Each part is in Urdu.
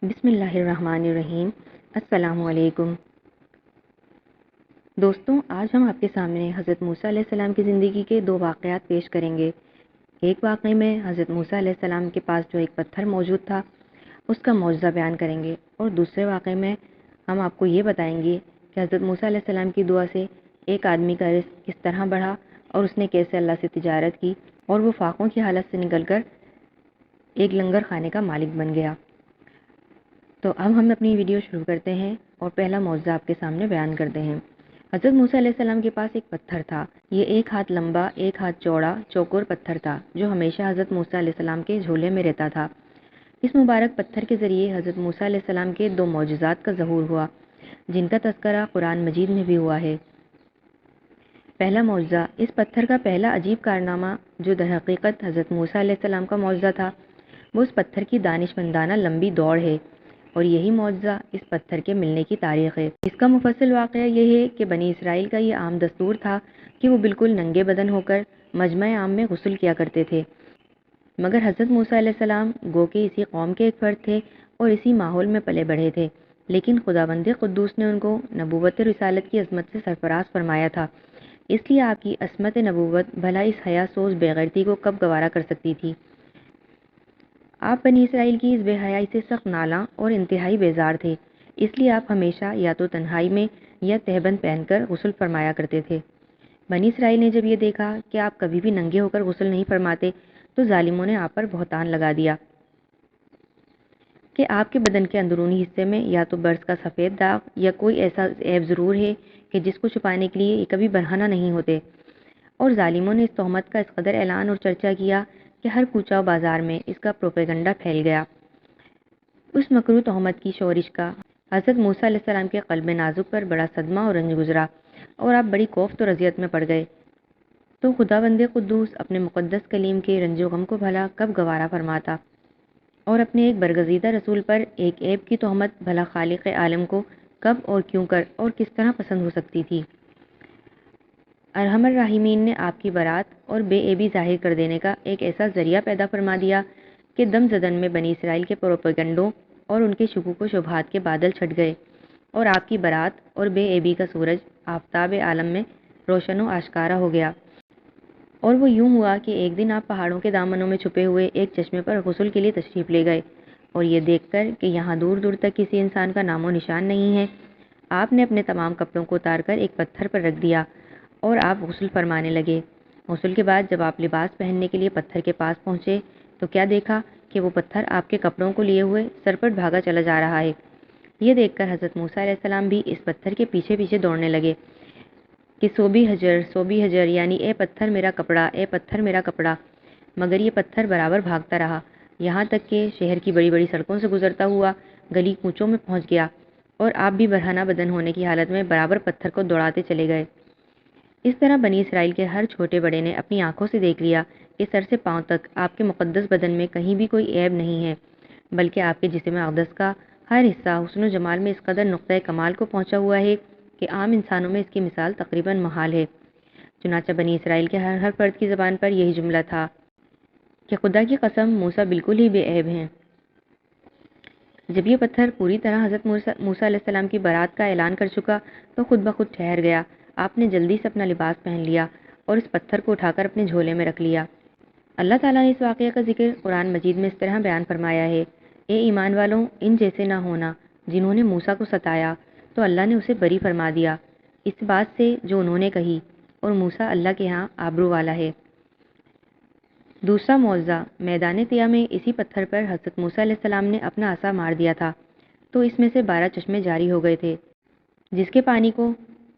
بسم اللہ الرحمن الرحیم۔ السلام علیکم دوستوں، آج ہم آپ کے سامنے حضرت موسیٰ علیہ السلام کی زندگی کے دو واقعات پیش کریں گے۔ ایک واقعے میں حضرت موسیٰ علیہ السلام کے پاس جو ایک پتھر موجود تھا اس کا معجزہ بیان کریں گے، اور دوسرے واقعے میں ہم آپ کو یہ بتائیں گے کہ حضرت موسیٰ علیہ السلام کی دعا سے ایک آدمی کا رزق کس طرح بڑھا اور اس نے کیسے اللہ سے تجارت کی اور وہ فاقوں کی حالت سے نکل کر ایک لنگر خانے کا مالک بن گیا۔ تو اب ہم اپنی ویڈیو شروع کرتے ہیں اور پہلا معجزہ آپ کے سامنے بیان کرتے ہیں۔ حضرت موسیٰ علیہ السلام کے پاس ایک پتھر تھا۔ یہ 1 ہاتھ لمبا 1 ہاتھ چوڑا چوکور پتھر تھا جو ہمیشہ حضرت موسیٰ علیہ السلام کے جھولے میں رہتا تھا۔ اس مبارک پتھر کے ذریعے حضرت موسیٰ علیہ السلام کے 2 معجزات کا ظہور ہوا جن کا تذکرہ قرآن مجید میں بھی ہوا ہے۔ پہلا معجزہ، اس پتھر کا پہلا عجیب کارنامہ جو در حقیقت حضرت موسیٰ علیہ السلام کا معجزہ تھا، وہ اس پتھر کی دانشمندانہ لمبی دوڑ ہے، اور یہی معجزہ اس پتھر کے ملنے کی تاریخ ہے۔ اس کا مفصل واقعہ یہ ہے کہ بنی اسرائیل کا یہ عام دستور تھا کہ وہ بالکل ننگے بدن ہو کر مجمع عام میں غسل کیا کرتے تھے، مگر حضرت موسیٰ علیہ السلام گو کہ اسی قوم کے ایک فرد تھے اور اسی ماحول میں پلے بڑھے تھے، لیکن خداوند قدوس نے ان کو نبوت رسالت کی عظمت سے سرفراز فرمایا تھا، اس لیے آپ کی عصمت نبوت بھلا اس حیا سوز بے غیرتی کو کب گوارا کر سکتی تھی۔ آپ بنی اسرائیل کی اس بے حیائی سے سخت نالاں اور انتہائی بیزار تھے، اس لیے آپ ہمیشہ یا تو تنہائی میں یا تہبند پہن کر غسل فرمایا کرتے تھے۔ بنی اسرائیل نے جب یہ دیکھا کہ آپ کبھی بھی ننگے ہو کر غسل نہیں فرماتے تو ظالموں نے آپ پر بہتان لگا دیا کہ آپ کے بدن کے اندرونی حصے میں یا تو برس کا سفید داغ یا کوئی ایسا عیب ضرور ہے کہ جس کو چھپانے کے لیے یہ کبھی برہنہ نہیں ہوتے، اور ظالموں نے اس تہمت کا اس قدر اعلان اور چرچا کیا کہ ہر کوچہ و بازار میں اس کا پروپیگنڈا پھیل گیا۔ اس مکروہ تہمت کی شورش کا حضرت موسیٰ علیہ السلام کے قلب نازک پر بڑا صدمہ اور رنج گزرا، اور آپ بڑی کوفت اور اذیت میں پڑ گئے۔ تو خداوند قدوس اپنے مقدس کلیم کے رنج و غم کو بھلا کب گوارا فرماتا، اور اپنے ایک برگزیدہ رسول پر ایک عیب کی تہمت بھلا خالق عالم کو کب اور کیوں کر اور کس طرح پسند ہو سکتی تھی۔ ارحم الراحمین نے آپ کی برات اور بے عیبی ظاہر کر دینے کا ایک ایسا ذریعہ پیدا فرما دیا کہ دم زدن میں بنی اسرائیل کے پروپیگنڈوں اور ان کے شکوک و شبہات کے بادل چھٹ گئے، اور آپ کی برات اور بے عیبی کا سورج آفتاب عالم میں روشن و آشکارا ہو گیا۔ اور وہ یوں ہوا کہ ایک دن آپ پہاڑوں کے دامنوں میں چھپے ہوئے ایک چشمے پر غسل کے لیے تشریف لے گئے، اور یہ دیکھ کر کہ یہاں دور دور تک کسی انسان کا نام و نشان نہیں ہے، آپ نے اپنے تمام کپڑوں کو اتار کر ایک پتھر پر رکھ دیا اور آپ غسل فرمانے لگے۔ غسل کے بعد جب آپ لباس پہننے کے لیے پتھر کے پاس پہنچے تو کیا دیکھا کہ وہ پتھر آپ کے کپڑوں کو لیے ہوئے سرپٹ بھاگا چلا جا رہا ہے۔ یہ دیکھ کر حضرت موسیٰ علیہ السلام بھی اس پتھر کے پیچھے پیچھے دوڑنے لگے کہ سوبی حجر، یعنی اے پتھر میرا کپڑا، اے پتھر میرا کپڑا، مگر یہ پتھر برابر بھاگتا رہا، یہاں تک کہ شہر کی بڑی بڑی سڑکوں سے گزرتا ہوا گلی کوچوں میں پہنچ گیا، اور آپ بھی برہنہ بدن ہونے کی حالت میں برابر پتھر کو دوڑاتے چلے گئے۔ اس طرح بنی اسرائیل کے ہر چھوٹے بڑے نے اپنی آنکھوں سے دیکھ لیا کہ سر سے پاؤں تک آپ کے مقدس بدن میں کہیں بھی کوئی عیب نہیں ہے، بلکہ آپ کے جسم اقدس کا ہر حصہ حسن و جمال میں اس قدر نقطۂ کمال کو پہنچا ہوا ہے کہ عام انسانوں میں اس کی مثال تقریباً محال ہے۔ چنانچہ بنی اسرائیل کے ہر فرد کی زبان پر یہی جملہ تھا کہ خدا کی قسم موسیٰ بالکل ہی بے عیب ہیں۔ جب یہ پتھر پوری طرح حضرت موسیٰ علیہ السلام کی برات کا اعلان کر چکا تو خود بخود ٹھہر گیا۔ آپ نے جلدی سے اپنا لباس پہن لیا اور اس پتھر کو اٹھا کر اپنے جھولے میں رکھ لیا۔ اللہ تعالیٰ نے اس واقعے کا ذکر قرآن مجید میں اس طرح بیان فرمایا ہے: اے ایمان والوں، ان جیسے نہ ہونا جنہوں نے موسیٰ کو ستایا تو اللہ نے اسے بری فرما دیا اس بات سے جو انہوں نے کہی، اور موسیٰ اللہ کے ہاں آبرو والا ہے۔ دوسرا معجزہ، میدان طیہ میں اسی پتھر پر حضرت موسیٰ علیہ السلام نے اپنا عصا مار دیا تھا تو اس میں سے 12 چشمے جاری ہو گئے تھے، جس کے پانی کو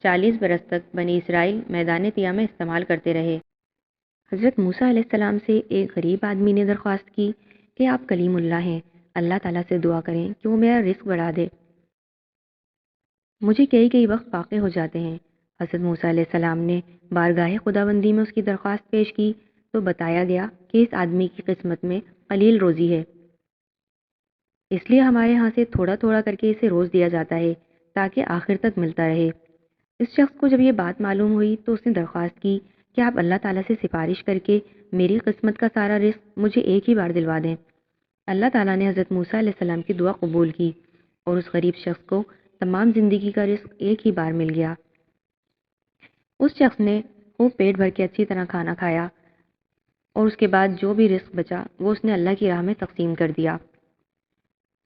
40 برس تک بنی اسرائیل میدان طیہ میں استعمال کرتے رہے۔ حضرت موسیٰ علیہ السلام سے ایک غریب آدمی نے درخواست کی کہ آپ کلیم اللہ ہیں، اللہ تعالیٰ سے دعا کریں کہ وہ میرا رزق بڑھا دے، مجھے کئی وقت فاقے ہو جاتے ہیں۔ حضرت موسیٰ علیہ السلام نے بارگاہ خداوندی میں اس کی درخواست پیش کی تو بتایا گیا کہ اس آدمی کی قسمت میں قلیل روزی ہے، اس لیے ہمارے ہاں سے تھوڑا تھوڑا کر کے اسے روز دیا جاتا ہے تاکہ آخر تک ملتا رہے۔ اس شخص کو جب یہ بات معلوم ہوئی تو اس نے درخواست کی کہ آپ اللہ تعالیٰ سے سفارش کر کے میری قسمت کا سارا رزق مجھے ایک ہی بار دلوا دیں۔ اللہ تعالیٰ نے حضرت موسیٰ علیہ السلام کی دعا قبول کی اور اس غریب شخص کو تمام زندگی کا رزق ایک ہی بار مل گیا۔ اس شخص نے خوب پیٹ بھر کے اچھی طرح کھانا کھایا اور اس کے بعد جو بھی رزق بچا وہ اس نے اللہ کی راہ میں تقسیم کر دیا۔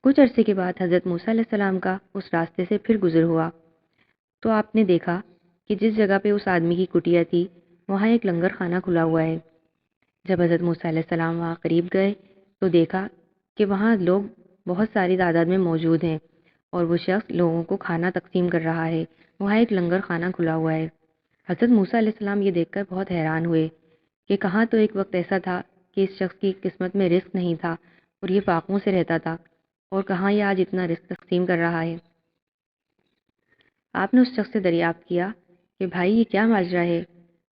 کچھ عرصے کے بعد حضرت موسیٰ علیہ السلام کا اس راستے سے پھر گزر ہوا تو آپ نے دیکھا کہ جس جگہ پہ اس آدمی کی کٹیا تھی وہاں ایک لنگر خانہ کھلا ہوا ہے۔ جب حضرت موسیٰ علیہ السلام وہاں قریب گئے تو دیکھا کہ وہاں لوگ بہت ساری تعداد میں موجود ہیں اور وہ شخص لوگوں کو کھانا تقسیم کر رہا ہے۔ وہاں ایک لنگر خانہ کھلا ہوا ہے۔ حضرت موسیٰ علیہ السلام یہ دیکھ کر بہت حیران ہوئے کہ کہاں تو ایک وقت ایسا تھا کہ اس شخص کی قسمت میں رزق نہیں تھا اور یہ فاقوں سے رہتا تھا، اور کہاں یہ آج اتنا رزق تقسیم کر رہا ہے۔ آپ نے اس شخص سے دریافت کیا کہ بھائی یہ کیا ماجرا ہے؟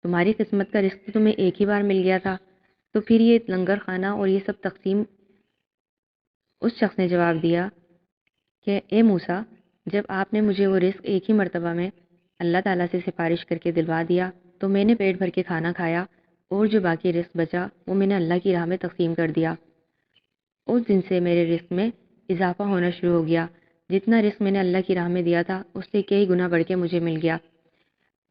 تمہاری قسمت کا رزق تو تمہیں ایک ہی بار مل گیا تھا، تو پھر یہ لنگر خانہ اور یہ سب تقسیم؟ اس شخص نے جواب دیا کہ اے موسیٰ، جب آپ نے مجھے وہ رزق ایک ہی مرتبہ میں اللہ تعالیٰ سے سفارش کر کے دلوا دیا تو میں نے پیٹ بھر کے کھانا کھایا اور جو باقی رزق بچا وہ میں نے اللہ کی راہ میں تقسیم کر دیا۔ اس دن سے میرے رزق میں اضافہ ہونا شروع ہو گیا۔ جتنا رزق میں نے اللہ کی راہ میں دیا تھا اس سے کئی گنا بڑھ کے مجھے مل گیا۔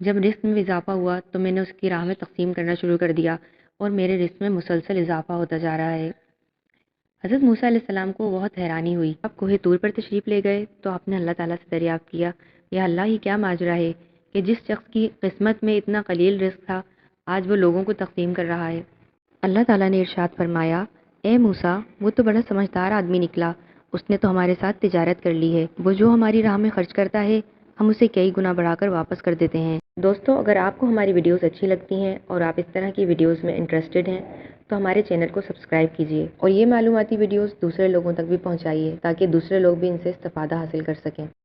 جب رزق میں اضافہ ہوا تو میں نے اس کی راہ میں تقسیم کرنا شروع کر دیا اور میرے رزق میں مسلسل اضافہ ہوتا جا رہا ہے۔ حضرت موسیٰ علیہ السلام کو بہت حیرانی ہوئی۔ آپ کوہ طور پر تشریف لے گئے تو آپ نے اللہ تعالیٰ سے دریافت کیا، یا اللہ یہ کیا ماجرا ہے کہ جس شخص کی قسمت میں اتنا قلیل رزق تھا آج وہ لوگوں کو تقسیم کر رہا ہے۔ اللہ تعالیٰ نے ارشاد فرمایا، اے موسیٰ، وہ تو بڑا سمجھدار آدمی نکلا، اس نے تو ہمارے ساتھ تجارت کر لی ہے۔ وہ جو ہماری راہ میں خرچ کرتا ہے ہم اسے کئی گنا بڑھا کر واپس کر دیتے ہیں۔ دوستو، اگر آپ کو ہماری ویڈیوز اچھی لگتی ہیں اور آپ اس طرح کی ویڈیوز میں انٹرسٹڈ ہیں تو ہمارے چینل کو سبسکرائب کیجیے اور یہ معلوماتی ویڈیوز دوسرے لوگوں تک بھی پہنچائیے تاکہ دوسرے لوگ بھی ان سے استفادہ حاصل کر سکیں۔